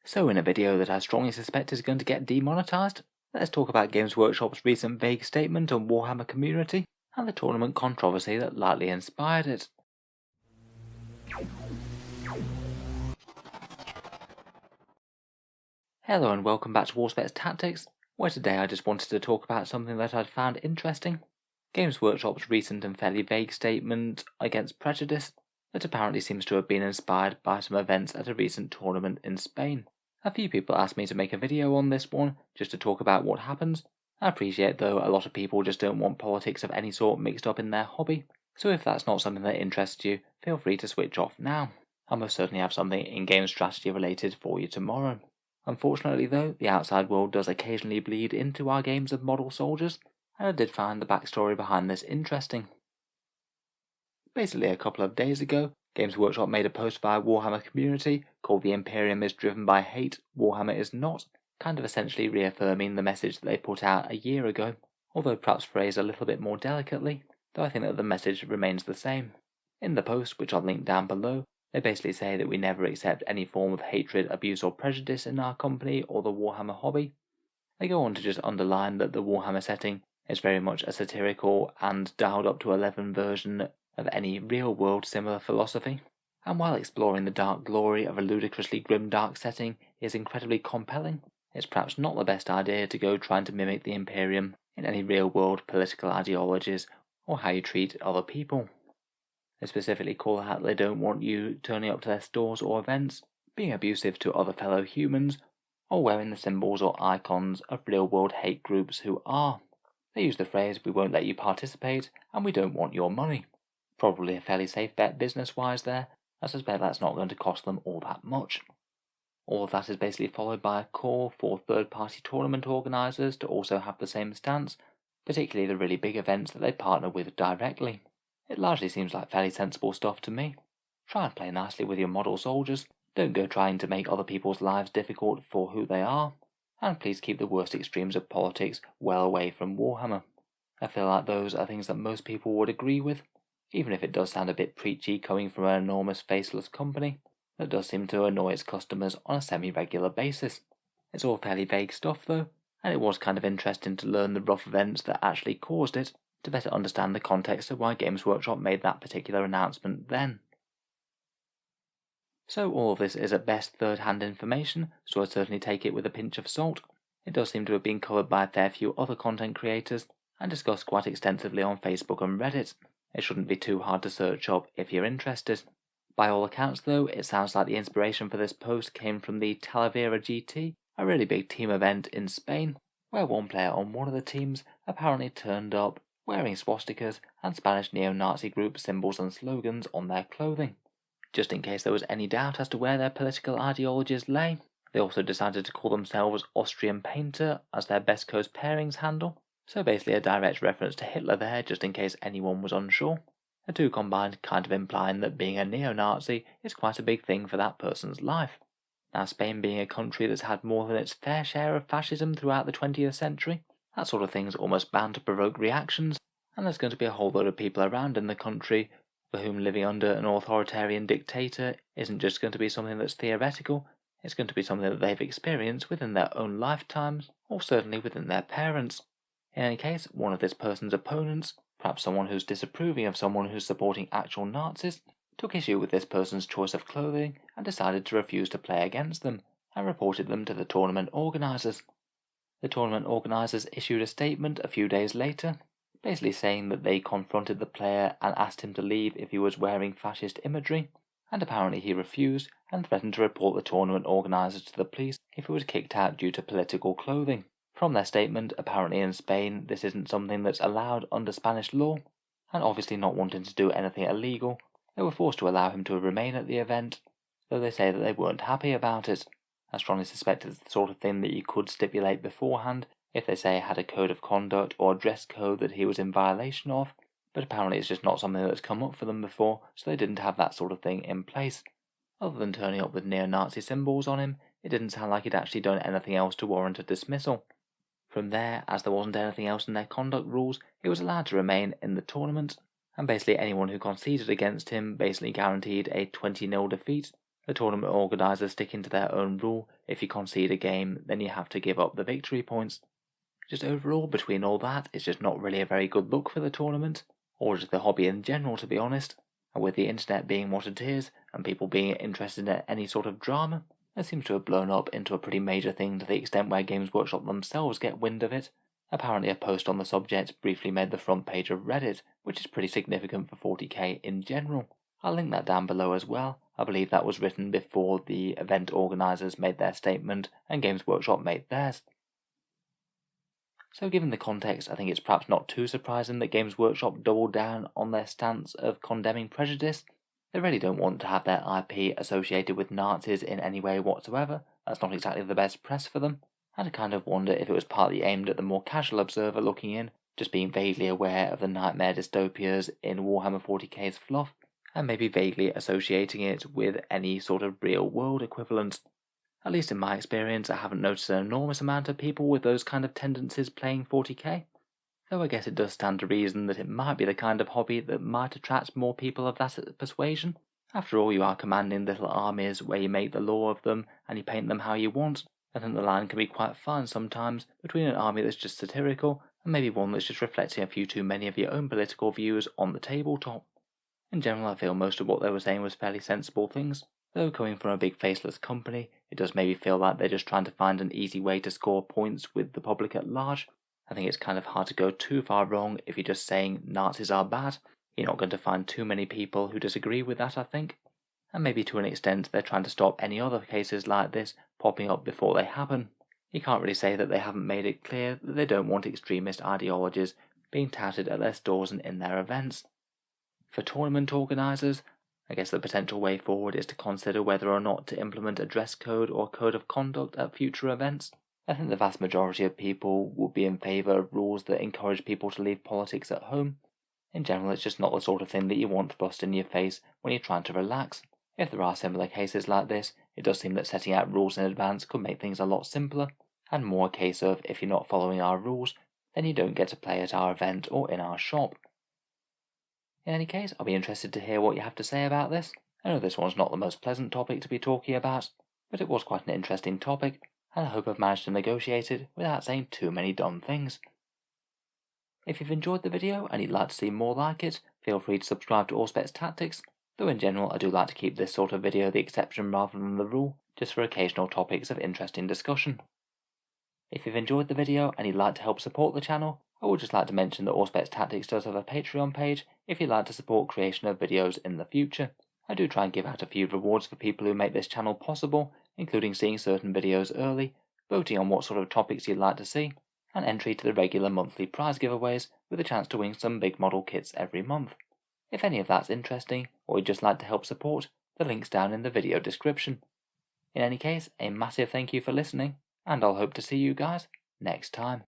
So in a video that I strongly suspect is going to get demonetized, let's talk about Games Workshop's recent vague statement on Warhammer community and the tournament controversy that likely inspired it. Hello and welcome back to Warspets Tactics, where today I just wanted to talk about something that I'd found interesting. Games Workshop's recent and fairly vague statement against prejudice that apparently seems to have been inspired by some events at a recent tournament in Spain. A few people asked me to make a video on this one, just to talk about what happens. I appreciate though a lot of people just don't want politics of any sort mixed up in their hobby, so if that's not something that interests you, feel free to switch off now. I most certainly have something in-game strategy related for you tomorrow. Unfortunately though, the outside world does occasionally bleed into our games of model soldiers, and I did find the backstory behind this interesting. Basically a couple of days ago, Games Workshop made a post via Warhammer community called "The Imperium is driven by hate, Warhammer is not", kind of essentially reaffirming the message that they put out a year ago, although perhaps phrased a little bit more delicately, though I think that the message remains the same. In the post, which I'll link down below, they basically say that we never accept any form of hatred, abuse or prejudice in our company or the Warhammer hobby. They go on to just underline that the Warhammer setting is very much a satirical and dialed up to 11 version of any real-world similar philosophy, and while exploring the dark glory of a ludicrously grim-dark setting is incredibly compelling, it's perhaps not the best idea to go trying to mimic the Imperium in any real-world political ideologies or how you treat other people. They specifically call out that they don't want you turning up to their stores or events, being abusive to other fellow humans, or wearing the symbols or icons of real-world hate groups who are. They use the phrase, "we won't let you participate, and we don't want your money." Probably a fairly safe bet business-wise there. I suspect that's not going to cost them all that much. All of that is basically followed by a call for third-party tournament organisers to also have the same stance, particularly the really big events that they partner with directly. It largely seems like fairly sensible stuff to me. Try and play nicely with your model soldiers, don't go trying to make other people's lives difficult for who they are, and please keep the worst extremes of politics well away from Warhammer. I feel like those are things that most people would agree with, even if it does sound a bit preachy coming from an enormous faceless company that does seem to annoy its customers on a semi-regular basis. It's all fairly vague stuff though, and it was kind of interesting to learn the rough events that actually caused it, to better understand the context of why Games Workshop made that particular announcement then. So all of this is at best third-hand information, so I'd certainly take it with a pinch of salt. It does seem to have been covered by a fair few other content creators, and discussed quite extensively on Facebook and Reddit. It shouldn't be too hard to search up if you're interested. By all accounts though, it sounds like the inspiration for this post came from the Talavera GT, a really big team event in Spain, where one player on one of the teams apparently turned up wearing swastikas and Spanish neo-Nazi group symbols and slogans on their clothing. Just in case there was any doubt as to where their political ideologies lay, they also decided to call themselves Austrian Painter as their Best Coast Pairings handle, so basically a direct reference to Hitler there just in case anyone was unsure. The two combined kind of implying that being a neo-Nazi is quite a big thing for that person's life. Now Spain being a country that's had more than its fair share of fascism throughout the 20th century, that sort of thing's almost bound to provoke reactions, and there's going to be a whole load of people around in the country for whom living under an authoritarian dictator isn't just going to be something that's theoretical, it's going to be something that they've experienced within their own lifetimes, or certainly within their parents'. In any case, one of this person's opponents, perhaps someone who's disapproving of someone who's supporting actual Nazis, took issue with this person's choice of clothing and decided to refuse to play against them, and reported them to the tournament organisers. The tournament organisers issued a statement a few days later, basically saying that they confronted the player and asked him to leave if he was wearing fascist imagery, and apparently he refused and threatened to report the tournament organisers to the police if he was kicked out due to political clothing. From their statement, apparently in Spain this isn't something that's allowed under Spanish law, and obviously not wanting to do anything illegal, they were forced to allow him to remain at the event, though they say that they weren't happy about it. I strongly suspect it's the sort of thing that you could stipulate beforehand if they say had a code of conduct or a dress code that he was in violation of, but apparently it's just not something that's come up for them before, so they didn't have that sort of thing in place. Other than turning up with neo-Nazi symbols on him, it didn't sound like he'd actually done anything else to warrant a dismissal. From there, as there wasn't anything else in their conduct rules, he was allowed to remain in the tournament, and basically anyone who conceded against him basically guaranteed a 20-0 defeat, The tournament organisers sticking to their own rule: if you concede a game, then you have to give up the victory points. Just overall, between all that, it's just not really a very good look for the tournament, or just the hobby in general, to be honest. And with the internet being what it is, and people being interested in any sort of drama, it seems to have blown up into a pretty major thing to the extent where Games Workshop themselves get wind of it. Apparently a post on the subject briefly made the front page of Reddit, which is pretty significant for 40k in general. I'll link that down below as well. I believe that was written before the event organisers made their statement and Games Workshop made theirs. So given the context, I think it's perhaps not too surprising that Games Workshop doubled down on their stance of condemning prejudice. They really don't want to have their IP associated with Nazis in any way whatsoever. That's not exactly the best press for them. And I kind of wonder if it was partly aimed at the more casual observer looking in, just being vaguely aware of the nightmare dystopias in Warhammer 40k's fluff, and maybe vaguely associating it with any sort of real-world equivalent. At least in my experience, I haven't noticed an enormous amount of people with those kind of tendencies playing 40k, though I guess it does stand to reason that it might be the kind of hobby that might attract more people of that persuasion. After all, you are commanding little armies where you make the law of them and you paint them how you want. I think the line can be quite fine sometimes between an army that's just satirical and maybe one that's just reflecting a few too many of your own political views on the tabletop. In general, I feel most of what they were saying was fairly sensible things, though coming from a big faceless company, it does maybe feel like they're just trying to find an easy way to score points with the public at large. I think it's kind of hard to go too far wrong if you're just saying Nazis are bad. You're not going to find too many people who disagree with that, I think. And maybe to an extent they're trying to stop any other cases like this popping up before they happen. You can't really say that they haven't made it clear that they don't want extremist ideologies being touted at their stores and in their events. For tournament organisers, I guess the potential way forward is to consider whether or not to implement a dress code or code of conduct at future events. I think the vast majority of people would be in favour of rules that encourage people to leave politics at home. In general, it's just not the sort of thing that you want thrust in your face when you're trying to relax. If there are similar cases like this, it does seem that setting out rules in advance could make things a lot simpler, and more a case of if you're not following our rules, then you don't get to play at our event or in our shop. In any case, I'll be interested to hear what you have to say about this. I know this one's not the most pleasant topic to be talking about, but it was quite an interesting topic, and I hope I've managed to negotiate it without saying too many dumb things. If you've enjoyed the video and you'd like to see more like it, feel free to subscribe to Auspex Tactics, though in general I do like to keep this sort of video the exception rather than the rule, just for occasional topics of interesting discussion. If you've enjoyed the video and you'd like to help support the channel, I would just like to mention that Auspex Tactics does have a Patreon page if you'd like to support creation of videos in the future. I do try and give out a few rewards for people who make this channel possible, including seeing certain videos early, voting on what sort of topics you'd like to see, and entry to the regular monthly prize giveaways with a chance to win some big model kits every month. If any of that's interesting, or you'd just like to help support, the link's down in the video description. In any case, a massive thank you for listening, and I'll hope to see you guys next time.